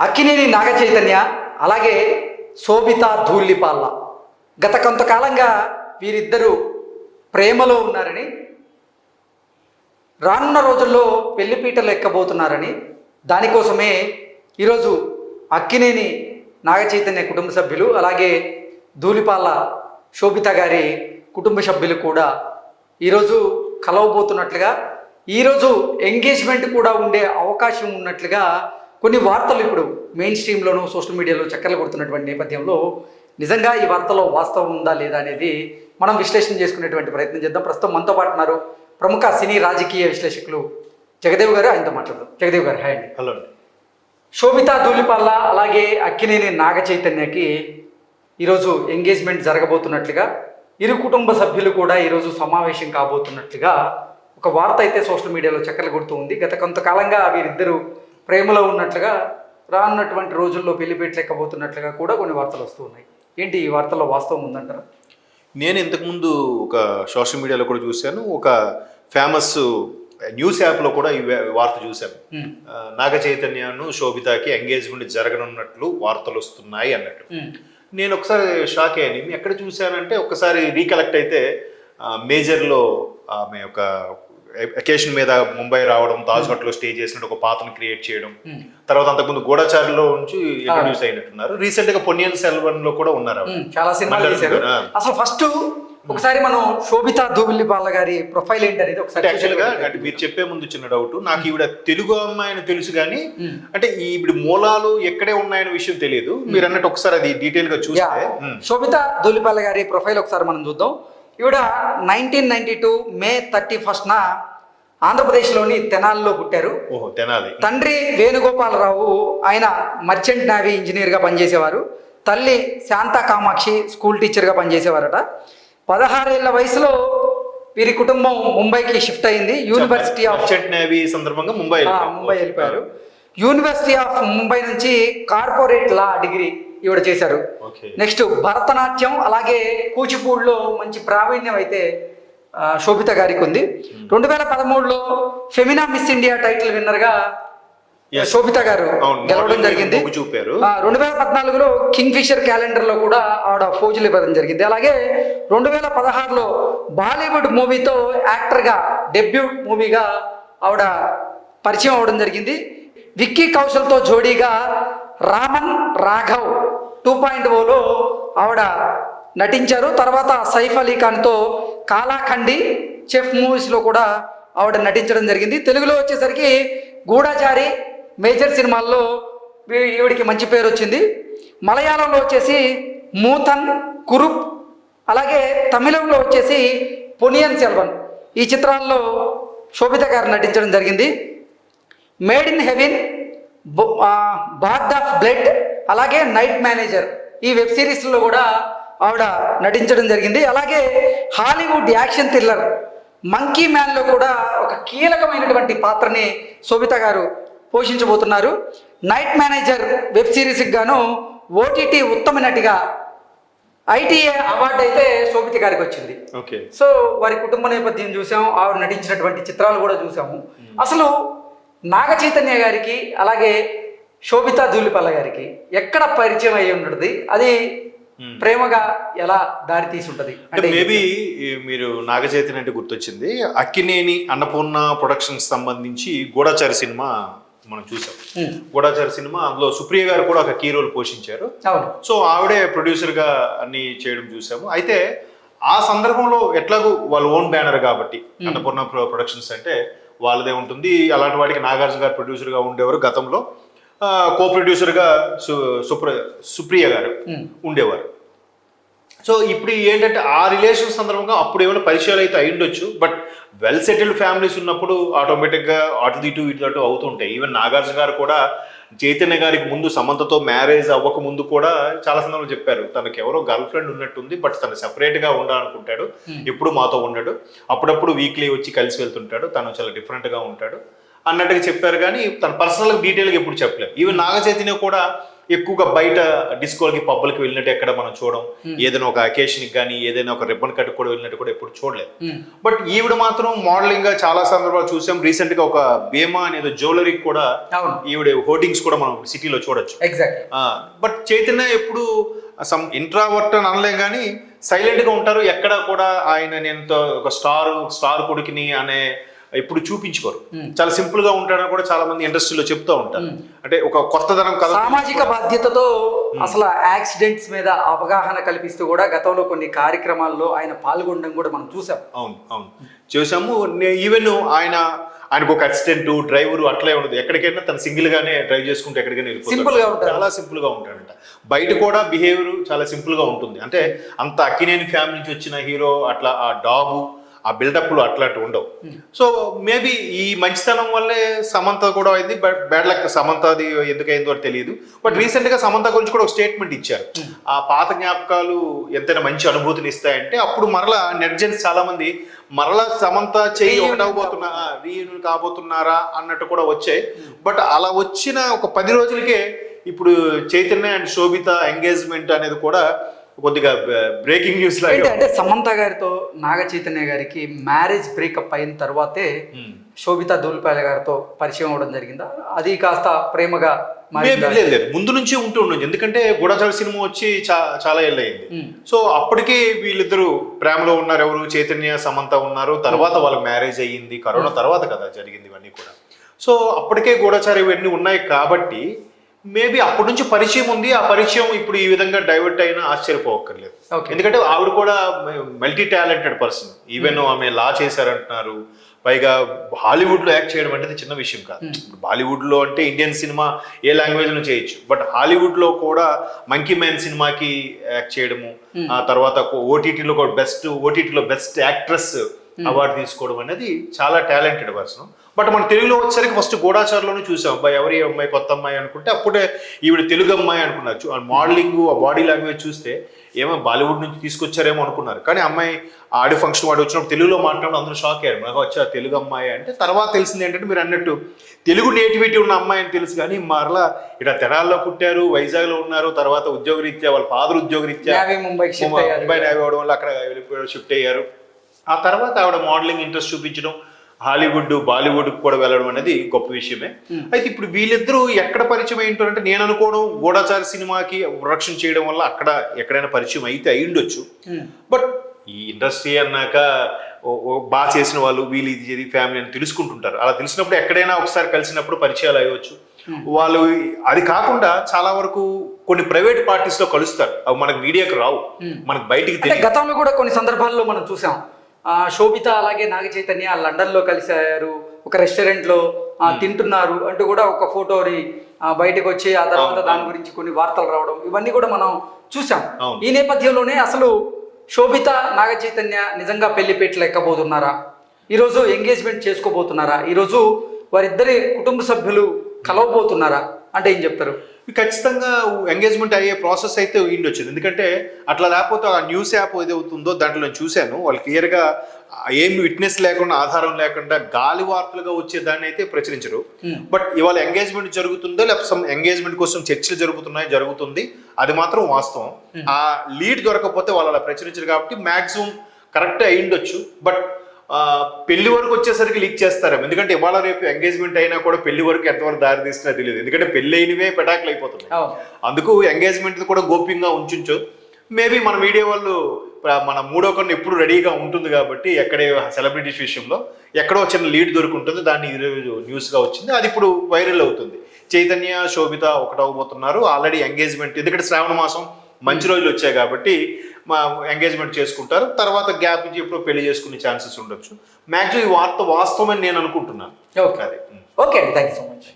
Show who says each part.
Speaker 1: అక్కినేని నాగ చైతన్య అలాగే శోభిత ధూళిపాల్ల గత కొంతకాలంగా వీరిద్దరూ ప్రేమలో ఉన్నారని, రానున్న రోజుల్లో పెళ్లిపీటలు ఎక్కబోతున్నారని, దానికోసమే ఈరోజు అక్కినేని నాగ చైతన్య కుటుంబ సభ్యులు అలాగే ధూళిపాల్ల శోభిత గారి కుటుంబ సభ్యులు కూడా ఈరోజు కలవబోతున్నట్లుగా, ఈరోజు ఎంగేజ్మెంట్ కూడా ఉండే అవకాశం ఉన్నట్లుగా కొన్ని వార్తలు ఇప్పుడు మెయిన్ స్ట్రీమ్లోనూ సోషల్ మీడియాలో చక్కర్లు కొడుతున్నటువంటి నేపథ్యంలో నిజంగా ఈ వార్తలో వాస్తవం ఉందా లేదా అనేది మనం విశ్లేషణ చేసుకునేటువంటి ప్రయత్నం చేద్దాం. ప్రస్తుతం మనతో పాటు ఉన్నారు ప్రముఖ సినీ రాజకీయ విశ్లేషకులు జగదేవ్ గారు. ఆయనతో మాట్లాడదాం. జగదేవ్ గారు, హాయ్ అండి.
Speaker 2: హలో.
Speaker 1: శోభిత ధూళిపాల్ల అలాగే అక్కినేని నాగ చైతన్యకి ఈరోజు ఎంగేజ్మెంట్ జరగబోతున్నట్లుగా, ఇరు కుటుంబ సభ్యులు కూడా ఈరోజు సమావేశం కాబోతున్నట్లుగా ఒక వార్త అయితే సోషల్ మీడియాలో చక్కర్లు కొడుతూ ఉంది. గత కొంతకాలంగా వీరిద్దరూ ప్రేమలో ఉన్నట్లుగా, రానున్నటువంటి రోజుల్లో పెళ్లిపేటలు ఎక్కబోతున్నట్లుగా కూడా కొన్ని వార్తలు వస్తూ ఉన్నాయి. ఏంటి ఈ వార్తల్లో వాస్తవం ఉందంటారా?
Speaker 2: నేను ఇంతకుముందు ఒక సోషల్ మీడియాలో కూడా చూశాను, ఒక ఫేమస్ న్యూస్ యాప్లో కూడా ఈ వార్త చూశాను. నాగ చైతన్యను శోభితకి ఎంగేజ్మెంట్ జరగనున్నట్లు వార్తలు వస్తున్నాయి అన్నట్టు. నేను ఒకసారి షాక్ అయ్యాను. ఎక్కడ చూశానంటే ఒకసారి రీకలెక్ట్ అయితే మేజర్లో ఆమె ఒక అకేషన్ మీద ముంబై రావడం, తాజ్ హోటల్లో స్టే చేసినట్టు ఒక పాత్రను క్రియేట్ చేయడం, తర్వాత అంతకుముందు గూఢచారిలో నుంచి ఇంట్రడ్యూస్ అయినట్టున్నారు. రీసెంట్ గా పొన్నియిన్ సెల్వన్ లో కూడా ఉన్నారు.
Speaker 1: చాలా సినిమాలు చేశారు. అసలు ఫస్ట్ ఒకసారి మనం శోభిత ధూళిపాల్ల గారి ప్రొఫైల్ ఏంటనేది ఒకసారి
Speaker 2: యాక్చువల్గా అంటే మీరు చెప్పే ముందు చిన్న డౌట్, నాకు ఈవిడ తెలుగు అమ్మాయిని తెలుసు కానీ అంటే ఈవిడ మూలాలు ఎక్కడే ఉన్నాయనే విషయం తెలియదు. మీరు అన్నట్టు ఒకసారి అది డీటెయిల్ గా చూస్తే
Speaker 1: శోభిత ధూళిపాల్ల గారి ప్రొఫైల్ ఒకసారి మనం చూద్దాం. ఈవిడ 1992 మే 31న ఆంధ్రప్రదేశ్లోని తెనాలిలో పుట్టారు.
Speaker 2: తెనాలి.
Speaker 1: తండ్రి వేణుగోపాలరావు, ఆయన మర్చెంట్ నేవీ ఇంజనీర్గా పనిచేసేవారు. తల్లి శాంత కామాక్షి స్కూల్ టీచర్గా పనిచేసేవారట. 16 ఏళ్ల వయసులో వీరి కుటుంబం ముంబైకి షిఫ్ట్ అయింది. యూనివర్సిటీ ఆఫ్
Speaker 2: మర్చెంట్ నేవీ సందర్భంగా ముంబై
Speaker 1: వెళ్ళిపోయారు. యూనివర్సిటీ ఆఫ్ ముంబై నుంచి కార్పొరేట్ లా డిగ్రీ ఈవిడ చేశారు. నెక్స్ట్ భరతనాట్యం అలాగే కూచిపూడిలో మంచి ప్రావీణ్యం అయితే శోభిత గారికి ఉంది. 2013లో ఫెమినా మిస్ ఇండియా టైటిల్ విన్నర్గా శోభిత గారు గెలవడం జరిగింది. 2014లో కింగ్ ఫిషర్ క్యాలెండర్లో కూడా ఆవిడ ఫోజులు ఇవ్వడం జరిగింది. అలాగే 2016లో బాలీవుడ్ మూవీతో యాక్టర్గా డెబ్యూట్ మూవీగా ఆవిడ పరిచయం అవడం జరిగింది. విక్కీ కౌశల్తో జోడీగా రామన్ రాఘవ్ 2.0లో ఆవిడ నటించారు. తర్వాత సైఫ్ అలీ ఖాన్తో కాలాఖండి, చెఫ్ మూవీస్లో కూడా ఆవిడ నటించడం జరిగింది. తెలుగులో వచ్చేసరికి గూఢచారి, మేజర్ సినిమాల్లో ఈవిడికి మంచి పేరు వచ్చింది. మలయాళంలో వచ్చేసి మూతన్, కురుప్, అలాగే తమిళంలో వచ్చేసి పొన్నియిన్ సెల్వన్ ఈ చిత్రాల్లో శోభిత గారు నటించడం జరిగింది. Made in heaven, bard of blood, అలాగే నైట్ మేనేజర్ ఈ వెబ్ సిరీస్లో కూడా ఆవిడ నటించడం జరిగింది. అలాగే హాలీవుడ్ యాక్షన్ థ్రిల్లర్ మంకీ మ్యాన్లో కూడా ఒక కీలకమైనటువంటి పాత్రని శోభిత గారు పోషించబోతున్నారు. నైట్ మేనేజర్ వెబ్ సిరీస్కి గాను ఓటీటీ ఉత్తమ నటిగా ITA అవార్డు అయితే శోభిత గారికి వచ్చింది. సో వారి కుటుంబ నేపథ్యం చూసాం, ఆవిడ నటించినటువంటి చిత్రాలు కూడా చూసాము. అసలు నాగ చైతన్య గారికి అలాగే శోభిత ధూళిపాల్ల గారికి ఎక్కడ పరిచయం అయ్యి ఉంటుంది, అది ప్రేమగా ఎలా దారి తీసుంటది
Speaker 2: అంటే మేబీ మీరు నాగ చైతన్య అంటే గుర్తొచ్చింది. అక్కినేని అన్నపూర్ణ ప్రొడక్షన్స్ సంబంధించి గూఢచారి సినిమా మనం చూసాం. గూఢచారి సినిమా, అందులో సుప్రియ గారు కూడా ఒక కీ రోల్ పోషించారు. సో ఆవిడే ప్రొడ్యూసర్ గా అన్ని చేయడం చూసాము. అయితే ఆ సందర్భంలో ఎట్లాగూ వాళ్ళ ఓన్ బ్యానర్ కాబట్టి అన్నపూర్ణ ప్రొడక్షన్స్ అంటే వాళ్ళదే ఉంటుంది. అలాంటి వాటికి నాగార్జున గారు ప్రొడ్యూసర్ గా ఉండేవారు. గతంలో కో ప్రొడ్యూసర్ గా సుప్రియ గారు ఉండేవారు. సో ఇప్పుడు ఏంటంటే ఆ రిలేషన్ సందర్భంగా అప్పుడు ఏమైనా పరిచయాలు అయితే అయి ఉండొచ్చు. బట్ వెల్ సెటిల్డ్ ఫ్యామిలీస్ ఉన్నప్పుడు ఆటోమేటిక్గా అటు ఇటు ఇటు అటు అవుతుంటాయి. ఈవెన్ నాగార్జున గారు కూడా చైతన్య గారికి ముందు సమంతతో మ్యారేజ్ అవ్వక ముందు కూడా చాలా సందర్భంలో చెప్పారు, తనకి ఎవరో గర్ల్ ఫ్రెండ్ ఉన్నట్టుంది, బట్ తను సెపరేట్గా ఉండాలనుకుంటాడు, ఎప్పుడు మాతో ఉండడు, అప్పుడప్పుడు వీక్లీ వచ్చి కలిసి వెళ్తుంటాడు, తను చాలా డిఫరెంట్గా ఉంటాడు అన్నట్టుగా చెప్పారు. కానీ తన పర్సనల్ డీటెయిల్గా ఎప్పుడు చెప్పలేదు. ఈవెన్ నాగ చైతన్య కూడా ఎక్కువగా బయట డిస్కోలకి పబ్బులకి వెళ్ళినట్టు ఎక్కడ మనం చూడం, ఏదైనా ఒక అకేషన్కి కానీ ఏదైనా ఒక రిబ్బన్ కట్ కూడా వెళ్ళినట్టు కూడా ఎప్పుడు చూడలేదు. బట్ ఈవిడ మాత్రం మోడలింగ్ గా చాలా సందర్భాలు చూసాం. రీసెంట్ గా ఒక భీమా అనేది జ్యువెలరీకి కూడా ఈవిడ హోర్డింగ్స్ కూడా మనం సిటీలో చూడొచ్చు. బట్ చైతన్య ఎప్పుడు సమ్ ఇంట్రావర్ట్ అని అనలేం కానీ సైలెంట్ గా ఉంటారు. ఎక్కడ కూడా ఆయన నేను ఒక స్టార్ కొడుకుని అనే ఇప్పుడు చూపించుకోరు. చాలా సింపుల్ గా ఉంటాడని కూడా చాలా మంది ఇండస్ట్రీలో చెప్తూ ఉంటారు. అంటే ఒక కొత్తదనం కదా,
Speaker 1: సామాజిక బాధ్యతతో అసలు యాక్సిడెంట్స్ మీద అవగాహన కల్పిస్తూ కూడా గతంలో కొన్ని కార్యక్రమాల్లో ఆయన పాల్గొనడం కూడా మనం చూసాం.
Speaker 2: అవును చూసాము. ఈవెన్ ఆయనకు ఒక అసిస్టెంట్ డ్రైవర్ అట్లే ఉండదు. ఎక్కడికైనా తను సింగిల్ గానే డ్రైవ్ చేసుకుంటే ఎక్కడికైనా వెళ్ళిపోతాడు. చాలా సింపుల్ గా ఉంటాడంట. బయట కూడా బిహేవియర్ చాలా సింపుల్ గా ఉంటుంది. అంటే అంత అక్కినేని ఫ్యామిలీ నుంచి వచ్చిన హీరో అట్లా ఆ డాగు ఆ బిల్డప్లు అట్లాంటివి ఉండవు. సో మేబీ ఈ మంచితనం వల్లే సమంత కూడా అయింది. బట్ బ్యాడ్ లక్ సమంతది ఎందుకైందో తెలియదు. బట్ రీసెంట్ గా సమంత గురించి కూడా ఒక స్టేట్మెంట్ ఇచ్చారు. ఆ పాత జ్ఞాపకాలు ఎంతైనా మంచి అనుభూతిని ఇస్తాయంటే అప్పుడు మరలా నెట్జెన్స్ చాలా మంది మరలా సమంత చెయ్యి రీయూనియన్ కాబోతున్నారా అన్నట్టు కూడా వచ్చాయి. బట్ అలా వచ్చిన ఒక 10 రోజులకే ఇప్పుడు చైతన్య అండ్ శోభిత ఎంగేజ్మెంట్ అనేది కూడా కొద్దిగా బ్రేకింగ్ న్యూస్ లాగా.
Speaker 1: అంటే సమంత గారితో నాగ చైతన్య గారికి మ్యారేజ్ బ్రేకప్ అయిన తర్వాతే శోభిత దూలిపాయల గారితో పరిచయం అవడం జరిగిందా? అది కాస్త ప్రేమగా
Speaker 2: లేదు, ముందు నుంచి ఉండొచ్చు. ఎందుకంటే గూఢచారి సినిమా వచ్చి చాలా ఏళ్ళు అయింది. సో అప్పటికే వీళ్ళిద్దరు ప్రేమలో ఉన్నారు. ఎవరు? చైతన్య సమంత ఉన్నారు. తర్వాత వాళ్ళకి మ్యారేజ్ అయ్యింది. కరోనా తర్వాత కదా జరిగింది ఇవన్నీ కూడా. సో అప్పటికే గూఢచారి ఇవన్నీ ఉన్నాయి కాబట్టి మేబీ అప్పటి నుంచి పరిచయం ఉంది. ఆ పరిచయం ఇప్పుడు ఈ విధంగా డైవర్ట్ అయినా ఆశ్చర్యపోవక్కర్లేదు. ఎందుకంటే ఆవిడ కూడా మల్టీ టాలెంటెడ్ పర్సన్. ఈవెన్ ఆమె లా చేశారంటున్నారు. పైగా హాలీవుడ్ లో యాక్ట్ చేయడం అంటే చిన్న విషయం కాదు. బాలీవుడ్ లో అంటే ఇండియన్ సినిమా ఏ లాంగ్వేజ్ లో చేయొచ్చు. బట్ హాలీవుడ్ లో కూడా మంకీ మ్యాన్ సినిమాకి యాక్ట్ చేయడము, ఆ తర్వాత ఓటీటీలో బెస్ట్ యాక్ట్రెస్ అవార్డు తీసుకోవడం అనేది చాలా టాలెంటెడ్ పర్సన్. బట్ మన తెలుగులో వచ్చేసరికి ఫస్ట్ గూఢాచారులోనే చూసాం. అబ్బాయి ఎవరి అమ్మాయి, కొత్త అమ్మాయి అనుకుంటే అప్పుడే ఈవిడ తెలుగు అమ్మాయి అనుకున్నారు. మోడలింగ్, ఆ బాడీ లాంగ్వేజ్ చూస్తే ఏమో బాలీవుడ్ నుంచి తీసుకొచ్చారేమో అనుకున్నారు. కానీ అమ్మాయి ఆడి ఫంక్షన్ వాడు వచ్చినప్పుడు తెలుగులో మాట్లాడడం అందరూ షాక్ అయ్యారు. మనకు వచ్చా తెలుగు అమ్మాయి అంటే. తర్వాత తెలిసింది ఏంటంటే మీరు అన్నట్టు తెలుగు నేటివిటీ ఉన్న అమ్మాయి అని తెలుసు. కానీ మరలా ఇక్కడ తెనాల్లో పుట్టారు, వైజాగ్లో ఉన్నారు. తర్వాత ఉద్యోగరీత్యా వాళ్ళ ఫాదర్ ఉద్యోగరీత్యా ముంబై నేవీ అవడం వల్ల అక్కడ వెళ్ళిపోయారు, షిఫ్ట్ అయ్యారు. ఆ తర్వాత ఆవిడ మోడలింగ్ ఇంట్రెస్ట్ చూపించడం, హాలీవుడ్ బాలీవుడ్ కూడా వెళ్ళడం అనేది గొప్ప విషయమే. అయితే ఇప్పుడు వీళ్ళిద్దరూ ఎక్కడ పరిచయం అయింటారంటే నేను అనుకోవడం గూఢచారి సినిమాకి రక్షణ చేయడం వల్ల అక్కడ ఎక్కడైనా పరిచయం అయితే అయ్యుండొచ్చు. బట్ ఈ ఇండస్ట్రీ అన్నాక బాగా చేసిన వాళ్ళు వీళ్ళు ఇది ఫ్యామిలీ అని తెలుసుకుంటుంటారు. అలా తెలిసినప్పుడు ఎక్కడైనా ఒకసారి కలిసినప్పుడు పరిచయాలు అయ్యవచ్చు. వాళ్ళు అది కాకుండా చాలా వరకు కొన్ని ప్రైవేట్ పార్టీస్ లో కలుస్తారు. అవి మనకు మీడియాకు రావు, మనకు బయటికి తెలియదు.
Speaker 1: గతంలో కూడా కొన్ని సందర్భాల్లో మనం చూసాం. శోభిత అలాగే నాగ చైతన్య లండన్ లో కలిశారు, ఒక రెస్టారెంట్ లో తింటున్నారు అంటూ కూడా ఒక ఫోటోని బయటకు వచ్చి ఆ తర్వాత దాని గురించి కొన్ని వార్తలు రావడం ఇవన్నీ కూడా మనం చూసాం. ఈ నేపథ్యంలోనే అసలు శోభిత నాగ చైతన్య నిజంగా పెళ్లి పెట్లు ఎక్కబోతున్నారా? ఈరోజు ఎంగేజ్మెంట్ చేసుకోబోతున్నారా? ఈరోజు వారిద్దరి కుటుంబ సభ్యులు కలవబోతున్నారా అంటే ఏం చెప్తారు?
Speaker 2: ఖచ్చితంగా ఎంగేజ్మెంట్ అయ్యే ప్రాసెస్ అయితే ఉండొచ్చు. ఎందుకంటే అట్లా లేకపోతే ఆ న్యూస్ యాప్ ఏదవుతుందో దాంట్లో నేను చూశాను. వాళ్ళు క్లియర్గా ఏం విట్నెస్ లేకుండా, ఆధారం లేకుండా గాలి వార్తలుగా వచ్చేదాన్ని అయితే ప్రచురించరు. బట్ ఇవాళ ఎంగేజ్మెంట్ జరుగుతుందో లేకపోతే ఎంగేజ్మెంట్ కోసం చర్చలు జరుగుతుంది, అది మాత్రం వాస్తవం. ఆ లీడ్ దొరకకపోతే వాళ్ళు అలా ప్రచురించరు కాబట్టి మ్యాక్సిమం కరెక్ట్ అయ్యుండొచ్చు. బట్ పెళ్లి వరకు వచ్చేసరికి లీక్ చేస్తారేమో. ఎందుకంటే ఇవాళ రేపు ఎంగేజ్మెంట్ అయినా కూడా పెళ్లి వరకు ఎంతవరకు దారి తీస్తున్నా తెలియదు. ఎందుకంటే పెళ్లి అయినవే పెటాకులు అయిపోతున్నాయి. అందుకు ఎంగేజ్మెంట్ కూడా గోప్యంగా ఉంచు. మేబీ మన మీడియా వాళ్ళు మన మూడో కన్ను ఎప్పుడు రెడీగా ఉంటుంది కాబట్టి ఎక్కడే సెలబ్రిటీస్ విషయంలో ఎక్కడో చిన్న లీడ్ దొరుకుంటుంది. దాన్ని ఈరోజు న్యూస్గా వచ్చింది, అది ఇప్పుడు వైరల్ అవుతుంది. చైతన్య శోభిత ఒకటవబోతున్నారు. ఆల్రెడీ ఎంగేజ్మెంట్, ఎందుకంటే శ్రావణ మాసం మంచి రోజులు వచ్చాయి కాబట్టి ఎంగేజ్మెంట్ చేసుకుంటారు. తర్వాత గ్యాప్ ఇచ్చి ఎప్పుడో పెళ్లి చేసుకునే ఛాన్సెస్ ఉండొచ్చు. మ్యాక్సిమం ఈ వార్త వాస్తవం అని నేను అనుకుంటున్నాను.
Speaker 1: Okay, thank you so much.